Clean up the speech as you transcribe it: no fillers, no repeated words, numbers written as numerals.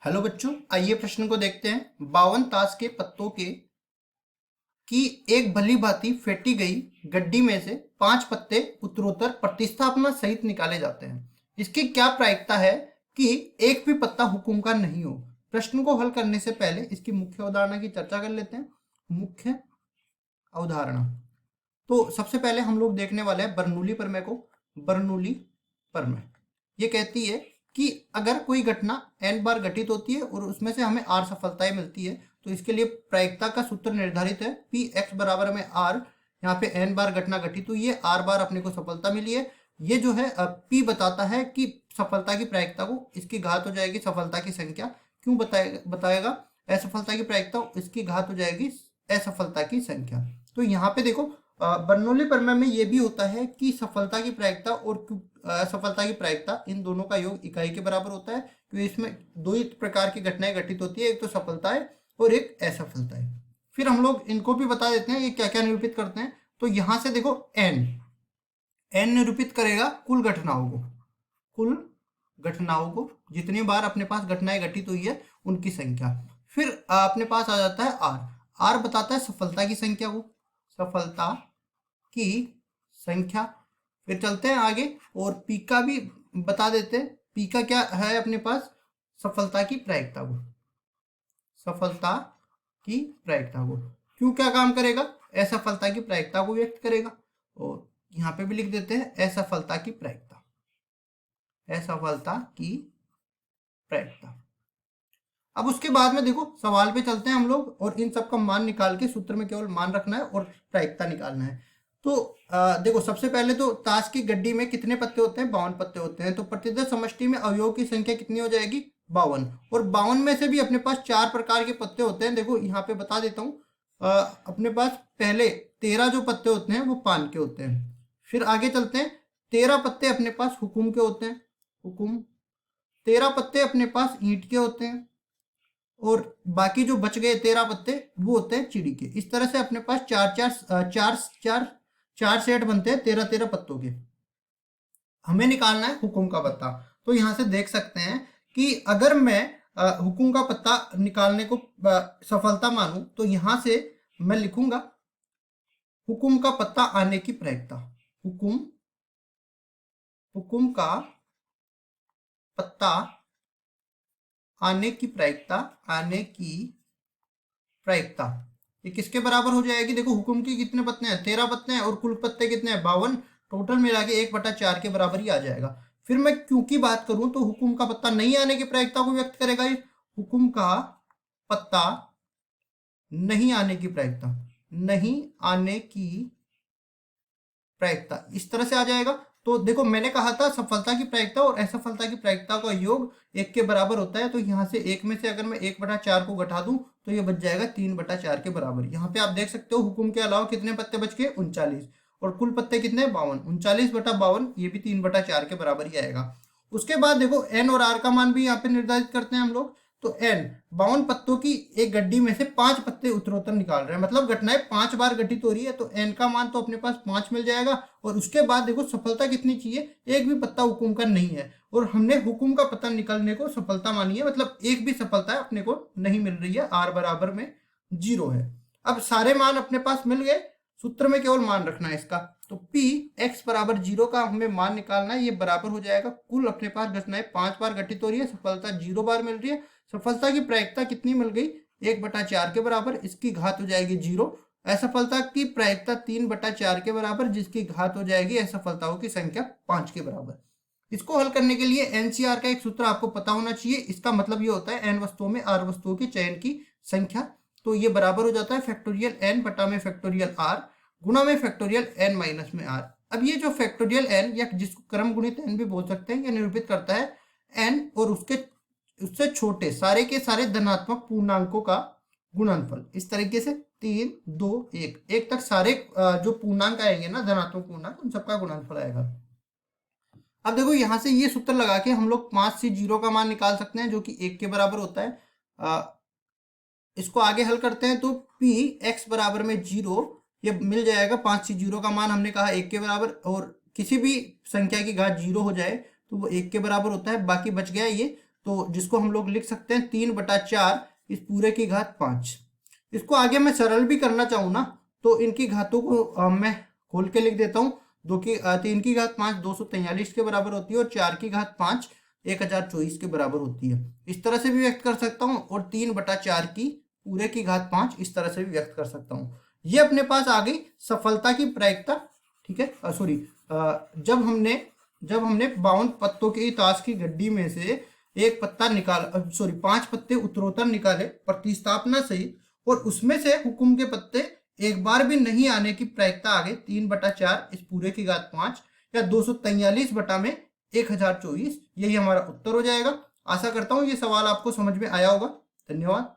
Hello बच्चों, आइए प्रश्न को देखते हैं। 52 ताश के पत्तों की एक भली भांति फेंटी गई गड्डी में से 5 पत्ते उत्तरोत्तर प्रतिस्थापना सहित निकाले जाते हैं। इसकी क्या प्रायिकता है कि एक भी पत्ता हुकुम का नहीं हो। प्रश्न को हल करने से पहले इसकी मुख्य अवधारणा की चर्चा कर लेते हैं। मुख्य अवधारणा तो सबसे पहले हम लोग देखने वाले हैं बर्नौली प्रमेय को। बर्नौली प्रमेय ये कहती है कि अगर कोई घटना n बार घटित होती है और उसमें से हमें r सफलताएं मिलती है तो इसके लिए प्रायिकता का सूत्र निर्धारित है p x बराबर में r। यहाँ पे n बार घटना घटित हुई है, r बार अपने को सफलता मिली है। ये जो है p बताता है कि सफलता की प्रायिकता को इसकी घात हो जाएगी सफलता की संख्या। क्यों बताएगा असफलता की प्रायिकता इसकी घात हो जाएगी असफलता की संख्या। तो यहाँ पे देखो बर्नौली प्रमेय में ये भी होता है कि सफलता की प्रायिकता और असफलता की प्रायिकता इन दोनों का योग इकाई के बराबर होता है, क्योंकि इसमें दो ही प्रकार की घटनाएं घटित होती है, एक तो सफलता है और एक असफलता है। फिर हम लोग इनको भी बता देते हैं ये क्या क्या निरूपित करते हैं। तो यहां से देखो एन निरूपित करेगा कुल घटनाओं को जितनी बार अपने पास घटनाएं घटित हुई है उनकी संख्या। फिर अपने पास आ जाता है आर बताता है सफलता की संख्या को, सफलता की संख्या। फिर चलते हैं आगे और पी का भी बता देते हैं। पी का क्या है अपने पास, सफलता की प्रायिकता को, सफलता की प्रायिकता को क्यों क्या काम करेगा, असफलता की प्रायिकता को व्यक्त करेगा। और यहाँ पे भी लिख देते हैं असफलता की प्रायिकता, असफलता की प्रायिकता। अब उसके बाद में देखो सवाल पे चलते हैं हम लोग और इन सब का मान निकाल के सूत्र में केवल मान रखना है और प्रायिकता निकालना है। तो देखो सबसे पहले तो ताश की गड्डी में कितने पत्ते होते हैं, 52 पत्ते होते हैं। तो प्रतिदर समष्टि में अवयवों की संख्या कितनी हो जाएगी, 52। और 52 में से भी अपने पास 4 प्रकार के पत्ते होते हैं। देखो यहाँ पे बता देता हूँ, अपने पास पहले 13 जो पत्ते होते हैं वो पान के होते हैं। फिर आगे चलते हैं, 13 पत्ते अपने पास हुकुम के होते हैं, हुकुम। 13 पत्ते अपने पास ईंट के होते हैं और बाकी जो बच गए 13 पत्ते वो होते हैं चिड़ी के। इस तरह से अपने पास चार सेट बनते हैं 13-13 पत्तों के। हमें निकालना है हुकुम का पत्ता। तो यहां से देख सकते हैं कि अगर मैं हुकुम का पत्ता निकालने को सफलता मानूं तो यहां से मैं लिखूंगा हुकुम का पत्ता आने की प्रायिकता, हुकुम का पत्ता आने की प्रायिकता ये किसके बराबर हो जाएगी। देखो हुकुम की कितने पत्ते हैं, 13 पत्ते हैं और कुल पत्ते कितने हैं, 52। टोटल मिला के 1/4 के बराबर ही आ जाएगा। फिर मैं क्यों की बात करूं तो हुकुम का पत्ता नहीं आने की प्रायिकता को व्यक्त करेगा ये, हुकुम का पत्ता नहीं आने की प्रायिकता, नहीं आने की प्रायिकता इस तरह से आ जाएगा। तो देखो मैंने कहा था सफलता की प्रायिकता और असफलता की प्रायिकता का योग 1 के बराबर होता है। तो यहाँ से 1 में से अगर मैं 1/4 को घटा दूं तो ये बच जाएगा 3/4 के बराबर। यहाँ पे आप देख सकते हो हुकुम के अलावा कितने पत्ते बच गए, 39। और कुल पत्ते कितने, 52। 39/52 ये भी 3/4 के बराबर ही आएगा। उसके बाद देखो एन और आर का मान भी यहाँ पे निर्धारित करते हैं हम लोग। तो एन 52 पत्तों की एक गड्डी में से 5 पत्ते उत्तरोत्तर निकाल रहे हैं, मतलब घटनाएं 5 बार घटित हो रही है। तो एन का मान तो अपने पास 5 मिल जाएगा। और उसके बाद देखो सफलता कितनी चाहिए, एक भी पत्ता हुकुम का नहीं है और हमने हुकुम का पत्ता निकालने को सफलता मानी है, मतलब एक भी सफलता अपने को नहीं मिल रही है, आर बराबर में 0 है। अब सारे मान अपने पास मिल गए, सूत्र में केवल मान रखना है इसका। तो p x बराबर 0 का हमें मान निकालना है, ये बराबर हो जाएगा कुल अपने पास घटनाएं 5 बार घटित हो रही है, सफलता 0 बार मिल रही है। सफलता की प्रायिकता कितनी मिल गई, 1/4 के बराबर, इसकी घात हो जाएगी 0। असफलता की प्रायिकता 3/4 के बराबर, जिसकी घात हो जाएगी असफलताओं की संख्या 5 के बराबर। इसको हल करने के लिए एनसीआर का एक सूत्र आपको पता होना चाहिए। इसका मतलब ये होता है एन वस्तुओं में आर वस्तुओं के चयन की संख्या। तो ये बराबर हो जाता है फैक्टोरियल एन बटा में फैक्टोरियल आर गुणा में फैक्टोरियल एन माइनस में आर। अब ये जो फैक्टोरियल एन या जिसको क्रम गुणित एन भी बोल सकते हैं, ये निरूपित करता है एन और उससे छोटे सारे के सारे धनात्मक पूर्णांकों का गुणनफल। इस तरीके से 3, 2, 1 तक सारे जो पूर्णांक आएंगे ना, धनात्मक पूर्णांक, उन सबका गुणनफल आएगा। अब देखो यहां से ये सूत्र लगा के हम लोग 5 से 0 का मान निकाल सकते हैं, जो कि 1 के बराबर होता है। इसको आगे हल करते हैं तो p x बराबर में 0 ये मिल जाएगा। 5 से 0 का मान हमने कहा 1 के बराबर, और किसी भी संख्या की घात 0 हो जाए तो वो 1 के बराबर होता है। बाकी बच गया ये तो जिसको हम लोग लिख सकते हैं 3/4 इस पूरे की घात 5। इसको आगे मैं सरल भी करना चाहूँ ना, तो इनकी घातों को मैं खोल के लिख देता हूँ। 3 की घात 5 243 के बराबर होती है, और 4 की घात 5 1024 के बराबर होती है। इस तरह से भी व्यक्त कर सकता हूँ, और 3/4 की पूरे की घात 5 इस तरह से भी व्यक्त कर सकता हूँ। ये अपने पास आ गई सफलता की प्रायिकता। ठीक है, सॉरी, जब हमने 52 पत्तों की ताश की गड्डी में से एक पत्ता निकाल, सॉरी 5 पत्ते उत्तरोत्तर निकाले प्रतिस्थापना सहित, और उसमें से हुक्म के पत्ते एक बार भी नहीं आने की प्रायिकता आ गई 3/4 इस पूरे की घात 5, या 243 बटा में 1024। यही हमारा उत्तर हो जाएगा। आशा करता हूँ ये सवाल आपको समझ में आया होगा। धन्यवाद।